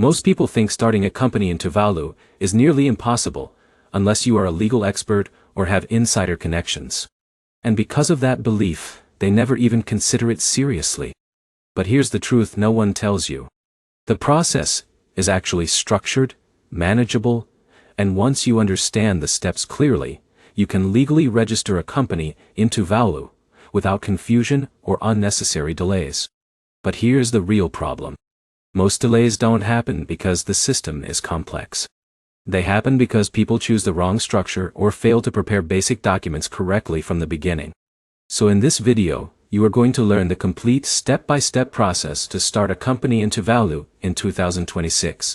Most people think starting a company in Tuvalu is nearly impossible, unless you are a legal expert or have insider connections. And because of that belief, they never even consider it seriously. But here's the truth no one tells you. The process is actually structured, manageable, and once you understand the steps clearly, you can legally register a company in Tuvalu without confusion or unnecessary delays. But here's the real problem. Most delays don't happen because the system is complex. They happen because people choose the wrong structure or fail to prepare basic documents correctly from the beginning. So in this video, you are going to learn the complete step-by-step process to start a company in Tuvalu in 2026.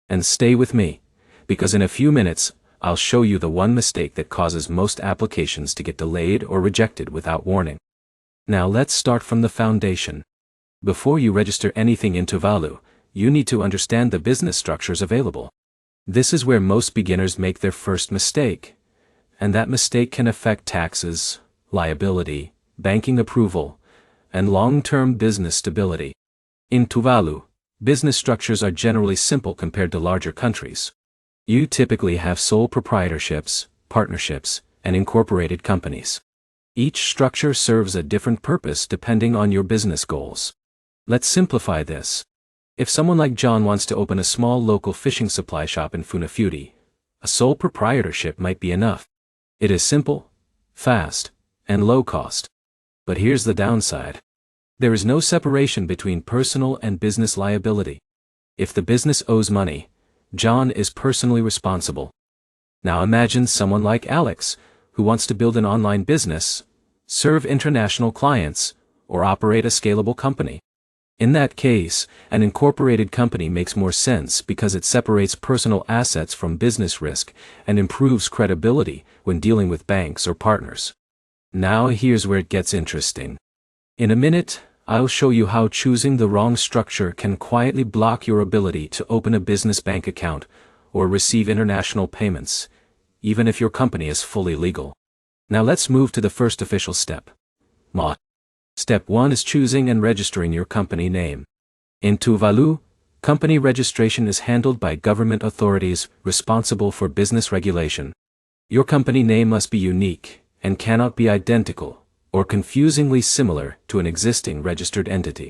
And stay with me, because in a few minutes, I'll show you the one mistake that causes most applications to get delayed or rejected without warning. Now let's start from the foundation. Before you register anything in Tuvalu, you need to understand the business structures available. This is where most beginners make their first mistake, and that mistake can affect taxes, liability, banking approval, and long-term business stability. In Tuvalu, business structures are generally simple compared to larger countries. You typically have sole proprietorships, partnerships, and incorporated companies. Each structure serves a different purpose depending on your business goals. Let's simplify this. If someone like John wants to open a small local fishing supply shop in Funafuti, a sole proprietorship might be enough. It is simple, fast, and low cost. But here's the downside. There is no separation between personal and business liability. If the business owes money, John is personally responsible. Now imagine someone like Alex, who wants to build an online business, serve international clients, or operate a scalable company. In that case, an incorporated company makes more sense because it separates personal assets from business risk and improves credibility when dealing with banks or partners. Now here's where it gets interesting. In a minute, I'll show you how choosing the wrong structure can quietly block your ability to open a business bank account or receive international payments, even if your company is fully legal. Now let's move to the first official step. Step 1 is choosing and registering your company name. In Tuvalu, company registration is handled by government authorities responsible for business regulation. Your company name must be unique and cannot be identical or confusingly similar to an existing registered entity.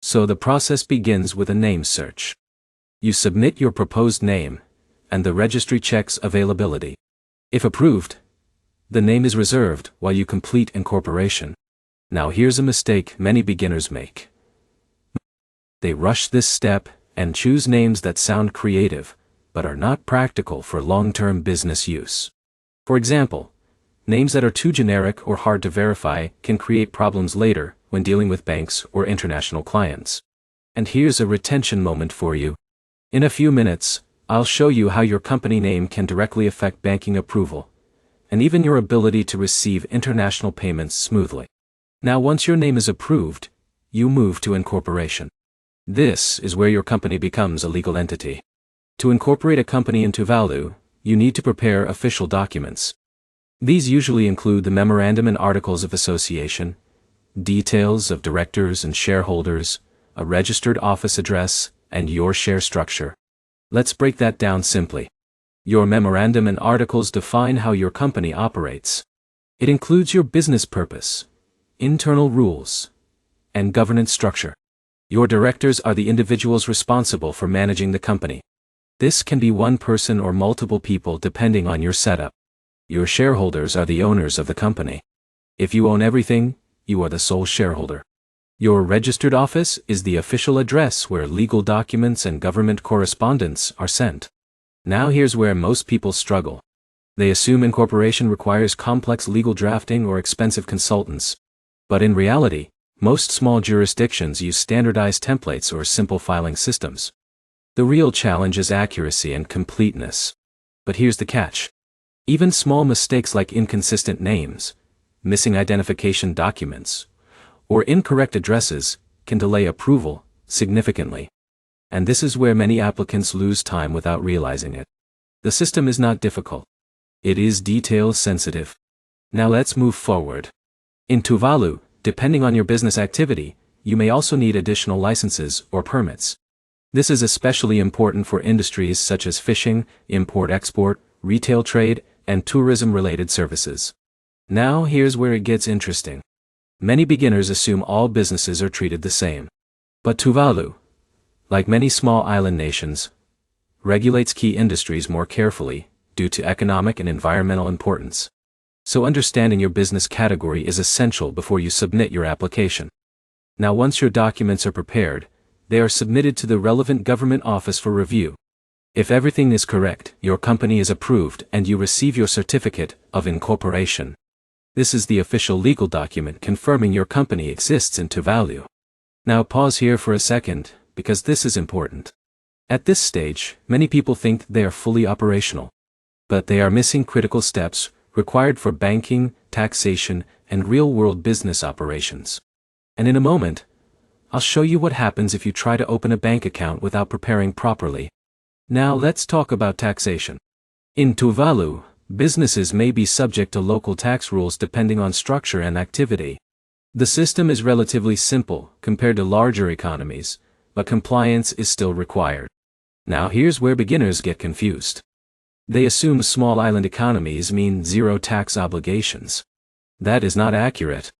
So the process begins with a name search. You submit your proposed name, and the registry checks availability. If approved, the name is reserved while you complete incorporation. Now here's a mistake many beginners make. They rush this step and choose names that sound creative, but are not practical for long-term business use. For example, names that are too generic or hard to verify can create problems later when dealing with banks or international clients. And here's a retention moment for you. In a few minutes, I'll show you how your company name can directly affect banking approval, and even your ability to receive international payments smoothly. Now once your name is approved, you move to incorporation. This is where your company becomes a legal entity. To incorporate a company in Tuvalu, you need to prepare official documents. These usually include the memorandum and articles of association, details of directors and shareholders, a registered office address, and your share structure. Let's break that down simply. Your memorandum and articles define how your company operates. It includes your business purpose, internal rules, and governance structure. Your directors are the individuals responsible for managing the company. This can be one person or multiple people depending on your setup. Your shareholders are the owners of the company. If you own everything, you are the sole shareholder. Your registered office is the official address where legal documents and government correspondence are sent. Now here's where most people struggle. They assume incorporation requires complex legal drafting or expensive consultants. But in reality, most small jurisdictions use standardized templates or simple filing systems. The real challenge is accuracy and completeness. But here's the catch. Even small mistakes like inconsistent names, missing identification documents, or incorrect addresses can delay approval significantly. And this is where many applicants lose time without realizing it. The system is not difficult. It is detail sensitive. Now let's move forward. In Tuvalu, depending on your business activity, you may also need additional licenses or permits. This is especially important for industries such as fishing, import-export, retail trade, and tourism-related services. Now here's where it gets interesting. Many beginners assume all businesses are treated the same. But Tuvalu, like many small island nations, regulates key industries more carefully due to economic and environmental importance. So understanding your business category is essential before you submit your application. Now once your documents are prepared, they are submitted to the relevant government office for review. If everything is correct, your company is approved and you receive your certificate of incorporation. This is the official legal document confirming your company exists in Tuvalu. Now pause here for a second, because this is important. At this stage, many people think they are fully operational. But they are missing critical steps required for banking, taxation, and real-world business operations. And in a moment, I'll show you what happens if you try to open a bank account without preparing properly. Now let's talk about taxation. In Tuvalu, businesses may be subject to local tax rules depending on structure and activity. The system is relatively simple compared to larger economies, but compliance is still required. Now here's where beginners get confused. They assume small island economies mean zero tax obligations. That is not accurate.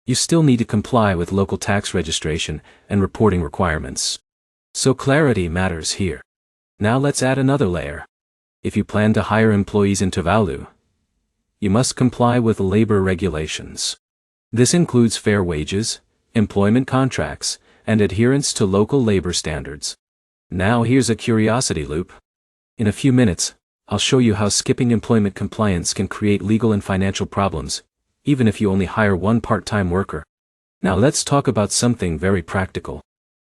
You still need to comply with local tax registration and reporting requirements. So clarity matters here. Now let's add another layer. If you plan to hire employees in Tuvalu, you must comply with labor regulations. This includes fair wages, employment contracts, and adherence to local labor standards. Now here's a curiosity loop. In a few minutes, I'll show you how skipping employment compliance can create legal and financial problems, even if you only hire one part-time worker. Now let's talk about something very practical.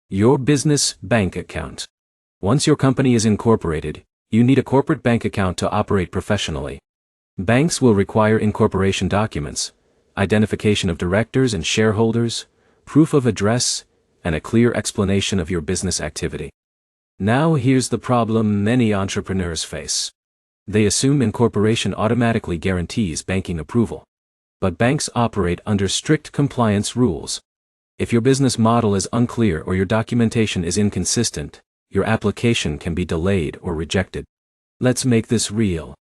Your business bank account. Once your company is incorporated, you need a corporate bank account to operate professionally. Banks will require incorporation documents, identification of directors and shareholders, proof of address, and a clear explanation of your business activity. Now here's the problem many entrepreneurs face. They assume incorporation automatically guarantees banking approval. But banks operate under strict compliance rules. If your business model is unclear or your documentation is inconsistent, your application can be delayed or rejected. Let's make this real.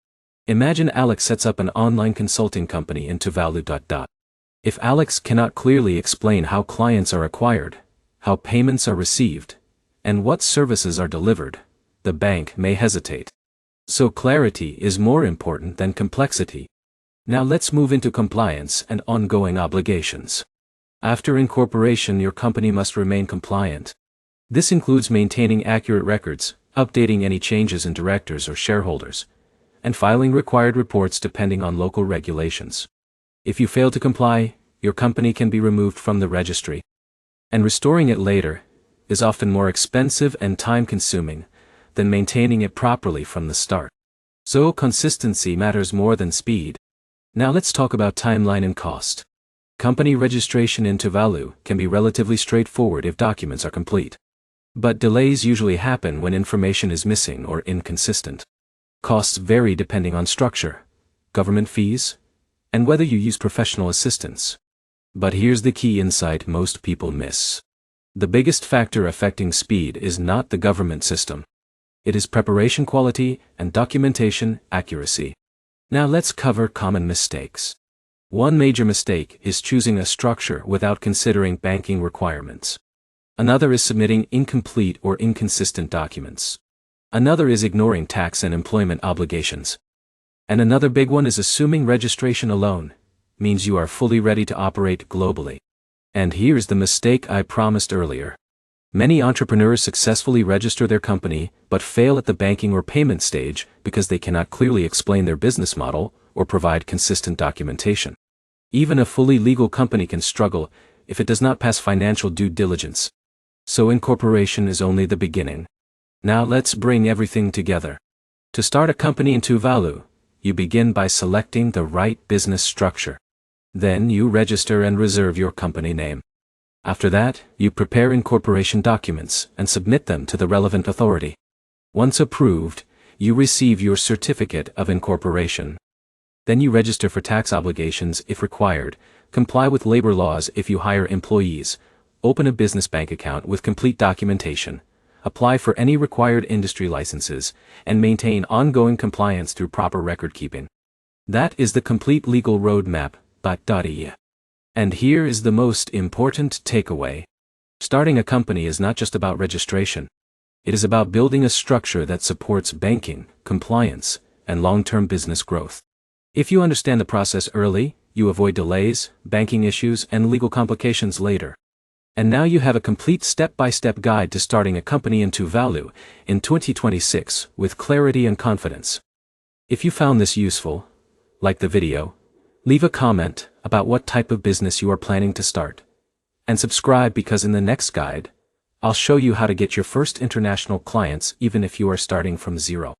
Imagine Alex sets up an online consulting company in Tuvalu. If Alex cannot clearly explain how clients are acquired, how payments are received, and what services are delivered, the bank may hesitate. So clarity is more important than complexity. Now let's move into compliance and ongoing obligations. After incorporation, your company must remain compliant. This includes maintaining accurate records, updating any changes in directors or shareholders, and filing required reports depending on local regulations. If you fail to comply, your company can be removed from the registry. And restoring it later is often more expensive and time-consuming than maintaining it properly from the start. So consistency matters more than speed. Now let's talk about timeline and cost. Company registration in Tuvalu can be relatively straightforward if documents are complete. But delays usually happen when information is missing or inconsistent. Costs vary depending on structure, government fees, and whether you use professional assistance. But here's the key insight most people miss. The biggest factor affecting speed is not the government system. It is preparation quality and documentation accuracy. Now let's cover common mistakes. One major mistake is choosing a structure without considering banking requirements. Another is submitting incomplete or inconsistent documents. Another is ignoring tax and employment obligations. And another big one is assuming registration alone means you are fully ready to operate globally. And here's the mistake I promised earlier. Many entrepreneurs successfully register their company but fail at the banking or payment stage because they cannot clearly explain their business model or provide consistent documentation. Even a fully legal company can struggle if it does not pass financial due diligence. So incorporation is only the beginning. Now let's bring everything together. To start a company in Tuvalu, you begin by selecting the right business structure. Then you register and reserve your company name. After that, you prepare incorporation documents and submit them to the relevant authority. Once approved, you receive your certificate of incorporation. Then you register for tax obligations if required, comply with labor laws if you hire employees, open a business bank account with complete documentation, apply for any required industry licenses, and maintain ongoing compliance through proper record keeping. That is the complete legal roadmap, but. And here is the most important takeaway. Starting a company is not just about registration. It is about building a structure that supports banking, compliance, and long-term business growth. If you understand the process early, you avoid delays, banking issues, and legal complications later. And now you have a complete step-by-step guide to starting a company in Tuvalu in 2026 with clarity and confidence. If you found this useful, like the video, leave a comment about what type of business you are planning to start. And subscribe because in the next guide, I'll show you how to get your first international clients even if you are starting from zero.